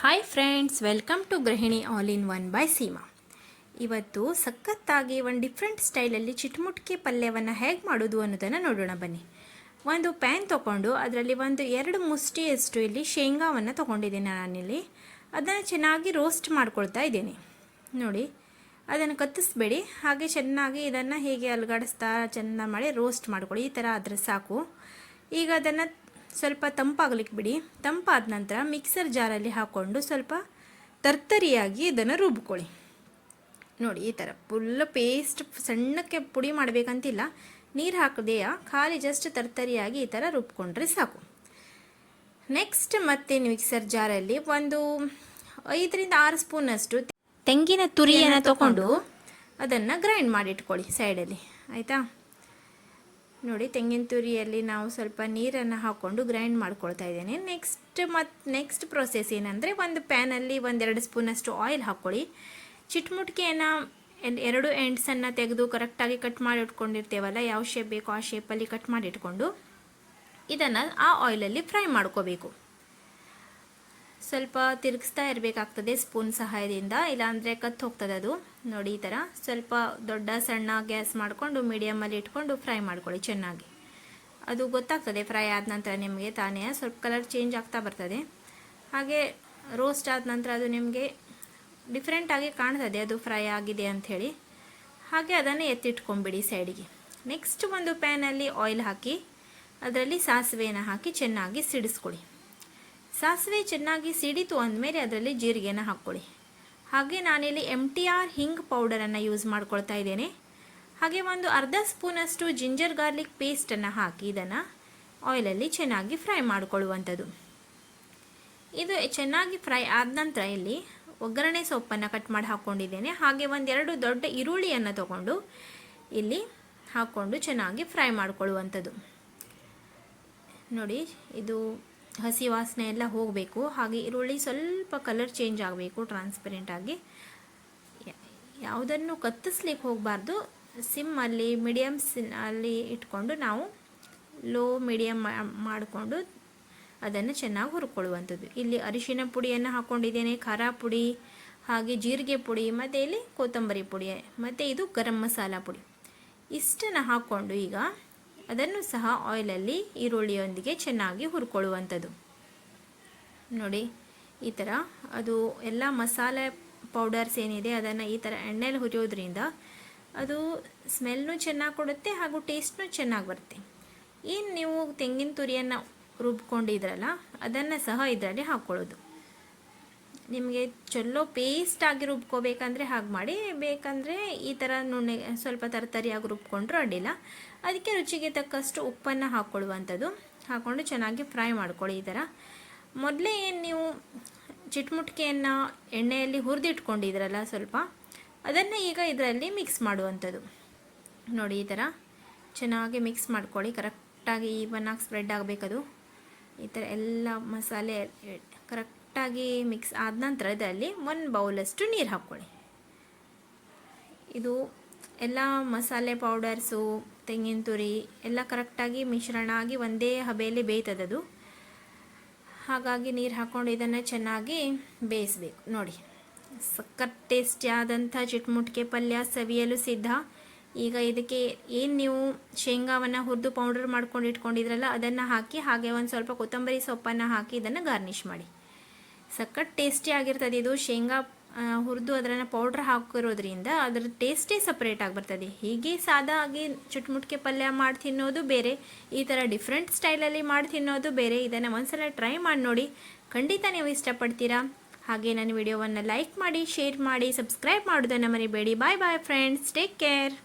Hi friends, welcome to ಗೃಹಿಣಿ all in one by Seema. ಇವತ್ತು ಸಖತ್ತಾಗಿ ಒಂದು ಡಿಫ್ರೆಂಟ್ ಸ್ಟೈಲಲ್ಲಿ ಚಿಟ್ಮುಟ್ಕಿ ಪಲ್ಯವನ್ನು ಹೇಗೆ ಮಾಡೋದು ಅನ್ನೋದನ್ನು ನೋಡೋಣ ಬನ್ನಿ. ಒಂದು ಪ್ಯಾನ್ ತೊಗೊಂಡು ಅದರಲ್ಲಿ 1-2 ಮುಷ್ಟಿಯಷ್ಟು ಇಲ್ಲಿ ಶೇಂಗಾವನ್ನು ತೊಗೊಂಡಿದ್ದೀನಿ ನಾನಿಲ್ಲಿ. ಅದನ್ನು ಚೆನ್ನಾಗಿ ರೋಸ್ಟ್ ಮಾಡ್ಕೊಳ್ತಾ ಇದ್ದೀನಿ. ನೋಡಿ, ಅದನ್ನು ಕತ್ತಿಸ್ಬೇಡಿ, ಹಾಗೆ ಚೆನ್ನಾಗಿ ಇದನ್ನು ಹೇಗೆ ಅಲುಗಾಡಿಸ್ತಾ ಚೆನ್ನಾಗಿ ಮಾಡಿ ರೋಸ್ಟ್ ಮಾಡ್ಕೊಳ್ಳಿ. ಈ ಥರ ಆದರೆ ಸಾಕು. ಈಗ ಅದನ್ನು ಸ್ವಲ್ಪ ತಂಪಾಗಲಿಕ್ಕೆ ಬಿಡಿ. ತಂಪಾದ ನಂತರ ಮಿಕ್ಸರ್ ಜಾರಲ್ಲಿ ಹಾಕ್ಕೊಂಡು ಸ್ವಲ್ಪ ತರ್ತರಿಯಾಗಿ ಇದನ್ನು ರುಬ್ಕೊಳ್ಳಿ. ನೋಡಿ, ಈ ಥರ ಫುಲ್ ಪೇಸ್ಟ್ ಸಣ್ಣಕ್ಕೆ ಪುಡಿ ಮಾಡಬೇಕಂತಿಲ್ಲ, ನೀರು ಹಾಕದೆಯ ಖಾಲಿ ಜಸ್ಟ್ ತರ್ತರಿಯಾಗಿ ಈ ಥರ ರುಬ್ಕೊಂಡ್ರೆ ಸಾಕು. ನೆಕ್ಸ್ಟ್ ಮತ್ತೆ ಮಿಕ್ಸರ್ ಜಾರಲ್ಲಿ 5-6 ಸ್ಪೂನಷ್ಟು ತೆಂಗಿನ ತುರಿಯನ್ನು ತಗೊಂಡು ಅದನ್ನು ಗ್ರೈಂಡ್ ಮಾಡಿಟ್ಕೊಳ್ಳಿ ಸೈಡಲ್ಲಿ, ಆಯಿತಾ. ನೋಡಿ, ತೆಂಗಿನ ತುರಿಯಲ್ಲಿ ನಾವು ಸ್ವಲ್ಪ ನೀರನ್ನು ಹಾಕ್ಕೊಂಡು ಗ್ರೈಂಡ್ ಮಾಡ್ಕೊಳ್ತಾ ಇದ್ದೇನೆ. ನೆಕ್ಸ್ಟ್ ಪ್ರೊಸೆಸ್ ಏನಂದರೆ, ಒಂದು ಪ್ಯಾನಲ್ಲಿ 1-2 ಸ್ಪೂನಷ್ಟು ಆಯಿಲ್ ಹಾಕ್ಕೊಳ್ಳಿ. ಚಿಟ್ಮುಟ್ಕಿಯನ್ನು 2 ಎಂಡ್ಸನ್ನು ತೆಗೆದು ಕರೆಕ್ಟಾಗಿ ಕಟ್ ಮಾಡಿ ಇಟ್ಕೊಂಡಿರ್ತೇವಲ್ಲ, ಯಾವ ಶೇಪ್ ಬೇಕೋ ಆ ಶೇಪಲ್ಲಿ ಕಟ್ ಮಾಡಿ ಇಟ್ಕೊಂಡು ಇದನ್ನು ಆ ಆಯಿಲಲ್ಲಿ ಫ್ರೈ ಮಾಡ್ಕೋಬೇಕು. ಸ್ವಲ್ಪ ತಿರುಗಿಸ್ತಾ ಇರಬೇಕಾಗ್ತದೆ ಸ್ಪೂನ್ ಸಹಾಯದಿಂದ, ಇಲ್ಲಾಂದರೆ ಕತ್ತು ಹೋಗ್ತದೆ ಅದು. ನೋಡಿ, ಈ ಥರ ಸ್ವಲ್ಪ ದೊಡ್ಡ ಸಣ್ಣ ಗ್ಯಾಸ್ ಮಾಡಿಕೊಂಡು ಮೀಡಿಯಮಲ್ಲಿ ಇಟ್ಕೊಂಡು ಫ್ರೈ ಮಾಡ್ಕೊಳ್ಳಿ ಚೆನ್ನಾಗಿ. ಅದು ಗೊತ್ತಾಗ್ತದೆ ಫ್ರೈ ಆದ ನಂತರ ನಿಮಗೆ ತಾನೇ ಸ್ವಲ್ಪ ಕಲರ್ ಚೇಂಜ್ ಆಗ್ತಾ ಬರ್ತದೆ. ಹಾಗೆ ರೋಸ್ಟ್ ಆದ ನಂತರ ಅದು ನಿಮಗೆ ಡಿಫ್ರೆಂಟಾಗಿ ಕಾಣ್ತದೆ ಅದು ಫ್ರೈ ಆಗಿದೆ ಅಂಥೇಳಿ. ಹಾಗೆ ಅದನ್ನು ಎತ್ತಿಟ್ಕೊಂಬಿಡಿ ಸೈಡಿಗೆ. ನೆಕ್ಸ್ಟ್ ಒಂದು ಪ್ಯಾನಲ್ಲಿ ಆಯಿಲ್ ಹಾಕಿ ಅದರಲ್ಲಿ ಸಾಸಿವೆಯನ್ನು ಹಾಕಿ ಚೆನ್ನಾಗಿ ಸಿಡಿಸ್ಕೊಳ್ಳಿ. ಸಾಸಿವೆ ಚೆನ್ನಾಗಿ ಸಿಡಿತು ಅಂದಮೇಲೆ ಅದರಲ್ಲಿ ಜೀರಿಗೆನ ಹಾಕ್ಕೊಳ್ಳಿ. ಹಾಗೆ ನಾನಿಲ್ಲಿ MTR ಹಿಂಗ್ ಪೌಡರನ್ನು ಯೂಸ್ ಮಾಡ್ಕೊಳ್ತಾ ಇದ್ದೇನೆ. ಹಾಗೆ 1/2 ಸ್ಪೂನಷ್ಟು ಜಿಂಜರ್ ಗಾರ್ಲಿಕ್ ಪೇಸ್ಟನ್ನು ಹಾಕಿ ಇದನ್ನು ಆಯಿಲಲ್ಲಿ ಚೆನ್ನಾಗಿ ಫ್ರೈ ಮಾಡಿಕೊಳ್ಳುವಂಥದ್ದು. ಇದು ಚೆನ್ನಾಗಿ ಫ್ರೈ ಆದ ನಂತರ ಇಲ್ಲಿ ಒಗ್ಗರಣೆ ಸೊಪ್ಪನ್ನು ಕಟ್ ಮಾಡಿ ಹಾಕ್ಕೊಂಡಿದ್ದೇನೆ. ಹಾಗೆ 1-2 ದೊಡ್ಡ ಈರುಳ್ಳಿಯನ್ನು ತಗೊಂಡು ಇಲ್ಲಿ ಹಾಕ್ಕೊಂಡು ಚೆನ್ನಾಗಿ ಫ್ರೈ ಮಾಡಿಕೊಳ್ಳುವಂಥದ್ದು. ನೋಡಿ, ಇದು ಹಸಿ ವಾಸನೆ ಎಲ್ಲ ಹೋಗಬೇಕು. ಹಾಗೆ ಈರುಳ್ಳಿ ಸ್ವಲ್ಪ ಕಲರ್ ಚೇಂಜ್ ಆಗಬೇಕು, ಟ್ರಾನ್ಸ್ಪರೆಂಟಾಗಿ. ಯಾವುದನ್ನು ಕತ್ತಿಸ್ಲಿಕ್ಕೆ ಹೋಗಬಾರ್ದು. ಸಿಮ್ಮಲ್ಲಿ ಅಲ್ಲಿ ಇಟ್ಕೊಂಡು ನಾವು ಲೋ ಮೀಡಿಯಮ್ ಮಾಡಿಕೊಂಡು ಅದನ್ನು ಚೆನ್ನಾಗಿ ಹುರ್ಕೊಳ್ಳುವಂಥದ್ದು. ಇಲ್ಲಿ ಅರಿಶಿನ ಪುಡಿಯನ್ನು ಹಾಕ್ಕೊಂಡಿದ್ದೇನೆ, ಖಾರ ಪುಡಿ, ಹಾಗೆ ಜೀರಿಗೆ ಪುಡಿ, ಮತ್ತು ಇಲ್ಲಿ ಕೊತ್ತಂಬರಿ ಪುಡಿ, ಮತ್ತು ಇದು ಗರಂ ಮಸಾಲ ಪುಡಿ. ಇಷ್ಟನ್ನು ಹಾಕ್ಕೊಂಡು ಈಗ ಅದನ್ನು ಸಹ ಆಯಿಲಲ್ಲಿ ಈರುಳ್ಳಿಯೊಂದಿಗೆ ಚೆನ್ನಾಗಿ ಹುರ್ಕೊಳ್ಳುವಂಥದ್ದು. ನೋಡಿ, ಈ ಥರ ಅದು ಎಲ್ಲ ಮಸಾಲೆ ಪೌಡರ್ಸ್ ಏನಿದೆ ಅದನ್ನು ಈ ಥರ ಎಣ್ಣೆಲಿ ಹುರಿಯೋದ್ರಿಂದ ಅದು ಸ್ಮೆಲ್ನೂ ಚೆನ್ನಾಗಿ ಕೊಡುತ್ತೆ ಹಾಗೂ ಟೇಸ್ಟ್ನೂ ಚೆನ್ನಾಗಿ ಬರುತ್ತೆ. ಏನು ನೀವು ತೆಂಗಿನ ತುರಿಯನ್ನು ರುಬ್ಕೊಂಡಿದ್ರಲ್ಲ ಅದನ್ನು ಸಹ ಇದರಲ್ಲಿ ಹಾಕ್ಕೊಳ್ಳೋದು. ನಿಮಗೆ ಚಲೋ ಪೇಸ್ಟಾಗಿ ರುಬ್ಕೋಬೇಕಂದ್ರೆ ಹಾಗೆ ಮಾಡಿ, ಬೇಕಂದರೆ ಈ ಥರ ನುಣ್ಣೆ ಸ್ವಲ್ಪ ತರತರಿಯಾಗಿ ರುಬ್ಕೊಂಡ್ರೂ ಅಡ್ಡಿಲ್ಲ. ಅದಕ್ಕೆ ರುಚಿಗೆ ತಕ್ಕಷ್ಟು ಉಪ್ಪನ್ನು ಹಾಕ್ಕೊಳ್ಳುವಂಥದ್ದು. ಹಾಕ್ಕೊಂಡು ಚೆನ್ನಾಗಿ ಫ್ರೈ ಮಾಡ್ಕೊಳ್ಳಿ. ಈ ಥರ ಮೊದಲೇ ಏನು ನೀವು ಚಿಟ್ಮುಟ್ಕಿಯನ್ನು ಎಣ್ಣೆಯಲ್ಲಿ ಹುರಿದಿಟ್ಕೊಂಡಿದ್ರಲ್ಲ ಸ್ವಲ್ಪ, ಅದನ್ನು ಈಗ ಇದರಲ್ಲಿ ಮಿಕ್ಸ್ ಮಾಡುವಂಥದ್ದು. ನೋಡಿ, ಈ ಥರ ಚೆನ್ನಾಗಿ ಮಿಕ್ಸ್ ಮಾಡ್ಕೊಳ್ಳಿ. ಕರೆಕ್ಟಾಗಿ ಈವನ್ನಾಗಿ ಸ್ಪ್ರೆಡ್ ಆಗಬೇಕದು. ಈ ಥರ ಎಲ್ಲ ಮಸಾಲೆ ಕರೆಕ್ಟಾಗಿ ಮಿಕ್ಸ್ ಆದ ನಂತರ ಇದರಲ್ಲಿ 1 ಬೌಲಷ್ಟು ನೀರು ಹಾಕ್ಕೊಳ್ಳಿ. ಇದು ಎಲ್ಲ ಮಸಾಲೆ ಪೌಡರ್ಸು, ತೆಂಗಿನ ತುರಿ ಎಲ್ಲ ಕರೆಕ್ಟಾಗಿ ಮಿಶ್ರಣ ಆಗಿ ಒಂದೇ ಹಬೆಯಲ್ಲಿ ಬೇಯ್ತದದು. ಹಾಗಾಗಿ ನೀರು ಹಾಕ್ಕೊಂಡು ಇದನ್ನು ಚೆನ್ನಾಗಿ ಬೇಯಿಸಬೇಕು. ನೋಡಿ, ಸಖತ್ ಟೇಸ್ಟಿಯಾದಂಥ ಚಿಟ್ಮುಟ್ಕಿ ಪಲ್ಯ ಸವಿಯಲು ಸಿದ್ಧ. ಈಗ ಇದಕ್ಕೆ ಏನು ನೀವು ಶೇಂಗಾವನ್ನು ಹುರಿದು ಪೌಡರ್ ಮಾಡ್ಕೊಂಡು ಇಟ್ಕೊಂಡಿದ್ರಲ್ಲ ಅದನ್ನು ಹಾಕಿ, ಹಾಗೆ ಒಂದು ಸ್ವಲ್ಪ ಕೊತ್ತಂಬರಿ ಸೊಪ್ಪನ್ನು ಹಾಕಿ ಇದನ್ನು ಗಾರ್ನಿಷ್ ಮಾಡಿ. ಸಖತ್ ಟೇಸ್ಟಿ ಆಗಿರ್ತದೆ ಇದು. ಶೇಂಗಾ ಹುರಿದು ಅದನ್ನು ಪೌಡ್ರ್ ಹಾಕಿರೋದ್ರಿಂದ ಅದರ ಟೇಸ್ಟೇ ಸಪ್ರೇಟ್ ಆಗಿ ಬರ್ತದೆ. ಹೀಗೆ ಸಾದಾಗಿ ಚಿಟ್ಮುಟ್ಕಿ ಪಲ್ಯ ಮಾಡಿ ತಿನ್ನೋದು ಬೇರೆ, ಈ ಥರ ಡಿಫ್ರೆಂಟ್ ಸ್ಟೈಲಲ್ಲಿ ಮಾಡಿ ತಿನ್ನೋದು ಬೇರೆ. ಇದನ್ನು ಒಂದ್ಸಲ ಟ್ರೈ ಮಾಡಿ ನೋಡಿ, ಖಂಡಿತ ನೀವು ಇಷ್ಟಪಡ್ತೀರಾ. ಹಾಗೆ ನನ್ನ ವಿಡಿಯೋವನ್ನು ಲೈಕ್ ಮಾಡಿ, ಶೇರ್ ಮಾಡಿ, ಸಬ್ಸ್ಕ್ರೈಬ್ ಮಾಡೋದನ್ನು ಮರಿಬೇಡಿ. ಬಾಯ್ ಬಾಯ್ ಫ್ರೆಂಡ್ಸ್, ಟೇಕ್ ಕೇರ್.